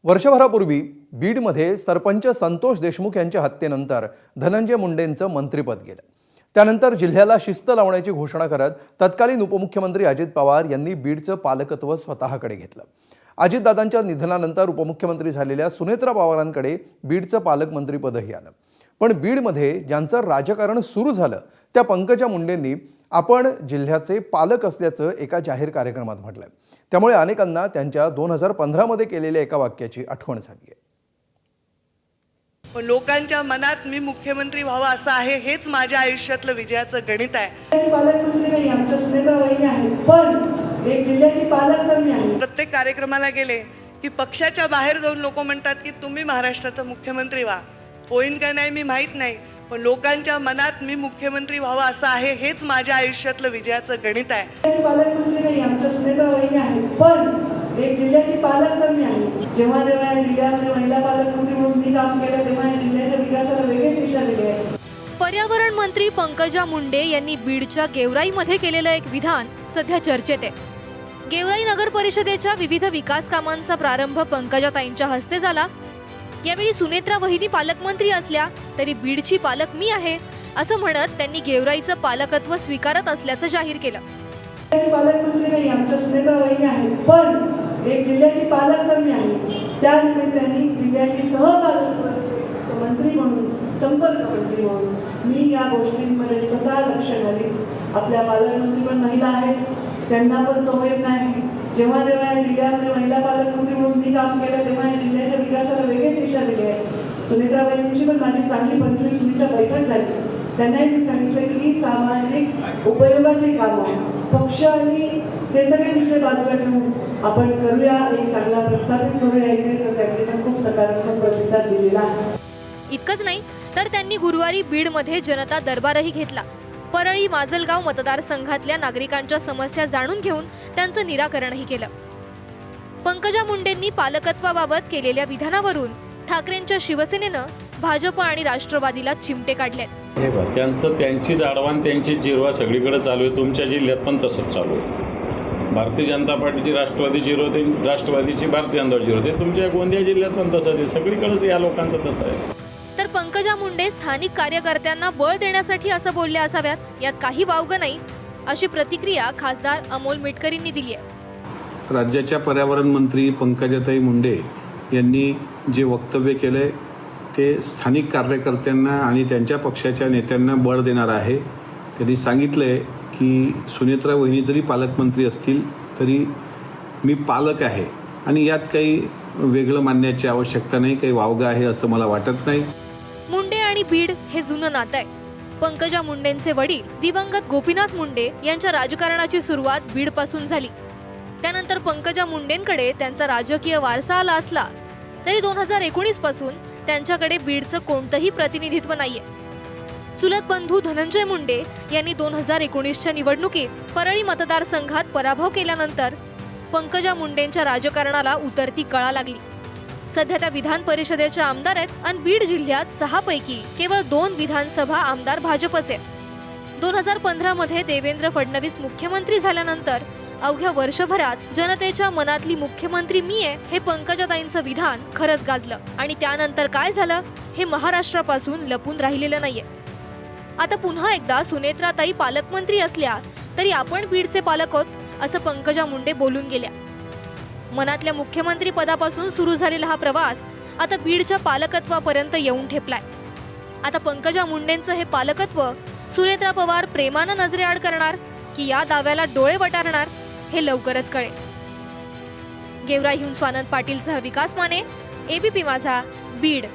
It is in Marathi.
वर्षभरापूर्वी बीडमध्ये सरपंच संतोष देशमुख यांच्या हत्येनंतर धनंजय मुंडेंचं मंत्रिपद गेलं। त्यानंतर जिल्ह्याला शिस्त लावण्याची घोषणा करत तत्कालीन उपमुख्यमंत्री अजित पवार यांनी बीडचं पालकत्व स्वतःकडे घेतलं। अजितदादांच्या निधनानंतर उपमुख्यमंत्री झालेल्या सुनेत्रा पवारांकडे बीडचं पालकमंत्रीपदही आलं। पण बीडमध्ये ज्यांचं राजकारण सुरू झालं त्या पंकजा मुंडेंनी आपण जिल्ह्याचे पालक असल्याचं एका जाहीर कार्यक्रमात म्हटलंय। त्यामुळे अनेकांना त्यांच्या 2015 मध्ये केलेल्या एका वाक्याची आठवण झाली आहे। लोकांच्या मनात मी मुख्यमंत्री व्हावा असं आहे, हेच माझ्या आयुष्यातलं विजयाचं गणित आहे। पालकमंत्री नाही, आमच्या सुनेत्रा वहिनी आहेत, पण एक जिल्ह्याची पालक तर मी आहे। प्रत्येक कार्यक्रमाला गेले की पक्षाच्या बाहेर जाऊन लोक म्हणतात की तुम्ही महाराष्ट्राचा मुख्यमंत्री व्हा। होईन का नाही मी माहित नाही, पण लोकांच्या मनात मी मुख्यमंत्री व्हावा असं आहे, हेच माझ्या आयुष्यातलं विजयाचं गणित आहे। पालकमंत्री नाही, आमच्या सुनेत्रा वहिनी आहेत, पण एक जिल्ह्याची पालक तर मी आहे। जेव्हा जेव्हा या जिल्ह्यामध्ये महिला पालकमंत्री म्हणून मी काम केलं तेव्हा या जिल्ह्याच्या विकासाला वेगळी दिशा दिली आहे। पर्यावरण मंत्री पंकजा मुंडे यांनी बीडच्या गेवराईमध्ये केलेलं एक विधान सध्या चर्चेत आहे। गेवराई नगर परिषदेच्या विविध विकास कामांचा प्रारंभ पंकजाताईंच्या हस्ते झाला। यावेळी सुनेत्रा वहिनी पालकमंत्री असल्या तरी बीडची पालक मी आहे असं म्हणत त्यांनी गेवराईचं पालकत्व स्वीकारत असल्याचं जाहीर केलं। पालकमंत्री नाही, आमच्या सुनेत्रा वहिनी आहेत, पण एक जिल्ह्याची पालक तर मी आहे। त्या निमित्ताने जिल्ह्याची सहपालक मंत्री म्हणून, संपर्क मंत्री म्हणून मी या गोष्टींमध्ये स्वतः लक्ष घालीन। आपल्या पालकमंत्री पण महिला आहेत, त्यांना पण सवय नाही। जेव्हा जेव्हा या जिल्ह्यामध्ये महिला पालकमंत्री म्हणून मी काम केलं तेव्हा या जिल्ह्याच्या विकासाला वेगळी दिशा दिली आहे। सुनेत्रा वहिनींची पण माझी चांगली 25 मिनिटं बैठक झाली। त्यांनाही मी सांगितलं की ही सामाजिक उपयोगाची कामं पक्ष आणि हे सगळे विषय बाजूला ठेवून आपण करूया आणि चांगला प्रस्थापित करूया, तर त्यांनी पण खूप सकारात्मक प्रतिसाद दिलेला आहे। इतकंच नाही तर त्यांनी गुरुवारी बीडमध्ये जनता दरबारही घेतला। परळी माजलगाव मतदारसंघातल्या नागरिकांच्या समस्या जाणून घेऊन त्यांचं निराकरणही केलं। पंकजा मुंडेंनी पालकत्वाबाबत केलेल्या विधानावरून ठाकरेंच्या शिवसेनेनं भाजप आणि राष्ट्रवादीला चिमटे काढलेत। त्यांची जाडवान त्यांची जिरवा सगळीकडे चालू आहे। तुमच्या जिल्ह्यात पण तसंच चालू आहे। भारतीय जनता पार्टीची राष्ट्रवादी जिरवते, राष्ट्रवादीची भारतीय जनता जिरवते। तुमच्या गोंदिया जिल्ह्यात पण तसंच आहे, सगळीकडेच या लोकांचं तसं आहे। तर पंकजा मुंडे स्थानिक कार्यकर्त्यांना बळ देण्यासाठी असं बोलले असाव्यात, यात काही वावगं नाही, अशी प्रतिक्रिया खासदार अमोल मिटकरींनी दिली आहे। राज्याच्या पर्यावरण मंत्री पंकजाताई मुंडे यांनी जे वक्तव्य केले ते स्थानिक कार्यकर्त्यांना आणि त्यांच्या पक्षाच्या नेत्यांना बळ देणार आहे। त्यांनी सांगितलंय की सुनेत्रा वहिनी जरी पालकमंत्री असतील तरी मी पालक आहे आणि यात काही वेगळं मानण्याची आवश्यकता नाही, काही वावगं आहे असं मला वाटत नाही। मुंडे आणि बीड हे जुनं नातं आहे। पंकजा मुंडेंचे वडील दिवंगत गोपीनाथ मुंडे यांच्या राजकारणाची सुरुवात बीड पासून झाली। त्यानंतर पंकजा मुंडेंकडे त्यांचा राजकीय वारसा आला असला तरी 2019 पासून त्यांच्याकडे बीडचं कोणतंही प्रतिनिधित्व नाहीये। चुलत बंधू धनंजय मुंडे यांनी 2019च्या निवडणुकीत परळी मतदारसंघात पराभव केल्यानंतर पंकजा मुंडेंच्या राजकारणाला उतरती कळा लागली। सध्या त्या विधान परिषदेच्या आमदार आहेत आणि बीड जिल्ह्यात 6 पैकी केवळ 2 विधानसभा आमदार भाजपचे आहेत। 2015 मध्ये देवेंद्र फडणवीस मुख्यमंत्री झाल्यानंतर अवघ्या वर्षभरात जनतेच्या मनातली मुख्यमंत्री मी आहे हे पंकजाताईंचं विधान खरंच गाजलं आणि त्यानंतर काय झालं हे महाराष्ट्रापासून लपून राहिलेलं नाहीये। आता पुन्हा एकदा सुनेत्राताई पालकमंत्री असल्या तरी आपण बीडचे पालक आहोत असं पंकजा मुंडे बोलून गेल्या। मनातल्या मुख्यमंत्री पदापासून सुरू झालेला हा प्रवास आता बीडच्या पालकत्वापर्यंत येऊन ठेपलाय। आता पंकजा मुंडेंचं हे पालकत्व सुनेत्रा पवार प्रेमानं नजरेआड करणार की या दाव्याला डोळे वटारणार हे लवकरच कळेल। गेवराईहून स्वानंद पाटीलसह विकास माने, एबीपी माझा, बीड।